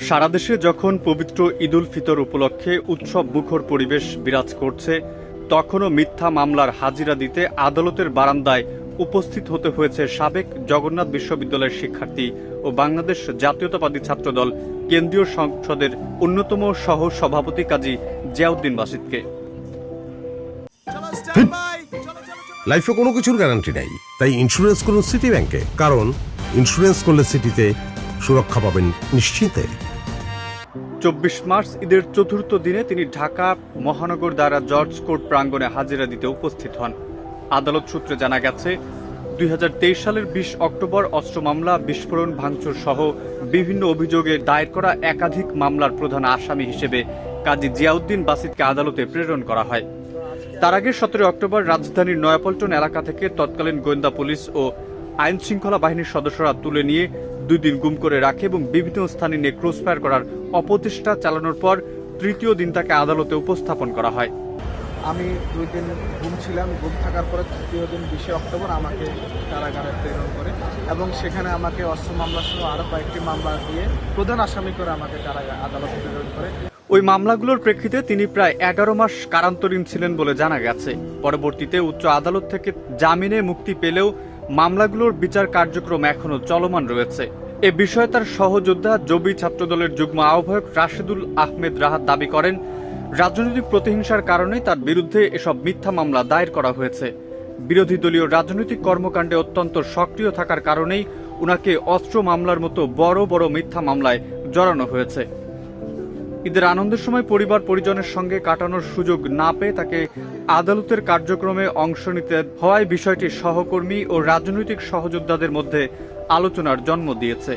সারা দেশে যখন পবিত্র ঈদ উল ফিতর উপলক্ষে উৎসব মুখর পরিবেশ বিরাজ করছে, তখনও মিথ্যা মামলার হাজিরা দিতে আদালতের বারান্দায় উপস্থিত হতে হয়েছে সাবেক জগন্নাথ বিশ্ববিদ্যালয়ের শিক্ষার্থী ও বাংলাদেশ জাতীয়তাবাদী ছাত্রদল কেন্দ্রীয় সংসদের অন্যতম সহ সভাপতি কাজী জিয়াউদ্দিন বাসিতকে। লাইফে কোনো কিছুর গ্যারান্টি নাই, তাই ইন্স্যুরেন্স করুন সিটি ব্যাংকে, কারণ ইন্স্যুরেন্স করলে সিটিতে সুরক্ষা পাবেন নিশ্চিন্তে। 24 মার্চ ঈদের চতুর্থ দিনে তিনি ঢাকা মহানগর দায়রা জজ কোর্ট প্রাঙ্গণে হাজিরা দিতে উপস্থিত হন। আদালত সূত্রে জানা গেছে, 2023 সালের 20 অক্টোবর অস্ত্র মামলা, বিস্ফোরণ, ভাঙচুর সহ বিভিন্ন অভিযোগে দায়ের করা একাধিক মামলার প্রধান আসামি হিসেবে কাজী জিয়াউদ্দিন বাসিতকে আদালতে প্রেরণ করা হয়। তার আগে 17 অক্টোবর রাজধানীর নয়াপল্টন এলাকা থেকে তৎকালীন গোয়েন্দা পুলিশ ও আইন শৃঙ্খলা বাহিনীর সদস্যরা তুলে নিয়ে 2 দিন গুম করে রাখে এবং বিভিন্ন স্থানে নিয়ে ক্রসফায়ার করার অপচেষ্টা চালানোর পর তৃতীয় দিন তাকে আদালতে উপস্থাপন করা হয়। আমি 2 দিন গুম ছিলাম। গুম থাকার পরে তৃতীয় দিন 20 অক্টোবর আমাকে কারাগারে প্রেরণ করে এবং সেখানে আমাকে অস্ত্র মামলা সহ আরও কয়েকটি মামলা দিয়ে প্রধান আসামি করে আমাকে আদালতে প্রেরণ করে। ওই মামলাগুলোর প্রেক্ষিতে তিনি প্রায় 11 মাস কারান্তরীণ ছিলেন বলে জানা গেছে। পরবর্তীতে উচ্চ আদালত থেকে জামিনে মুক্তি পেলেও মামলাগুলোর বিচার কার্যক্রম এখনও চলমান রয়েছে। এ বিষয়ে তার সহযোদ্ধা জবি ছাত্রদলের যুগ্ম আহ্বায়ক রাশেদুল আহমেদ রাহাত দাবি করেন, রাজনৈতিক প্রতিহিংসার কারণে তার বিরুদ্ধে এসব মিথ্যা মামলা দায়ের করা হয়েছে। বিরোধী দলীয় রাজনৈতিক কর্মকাণ্ডে অত্যন্ত সক্রিয় থাকার কারণেই উনাকে অস্ত্র মামলার মতো বড় বড় মিথ্যা মামলায় জড়ানো হয়েছে। ঈদের আনন্দের সময় পরিবার পরিজনের সঙ্গে কাটানোর সুযোগ না পেয়ে তাকে আদালতের কার্যক্রমে অংশ নিতে হওয়ায় বিষয়টি সহকর্মী ও রাজনৈতিক সহযোদ্ধাদের মধ্যে আলোচনার জন্ম দিয়েছে।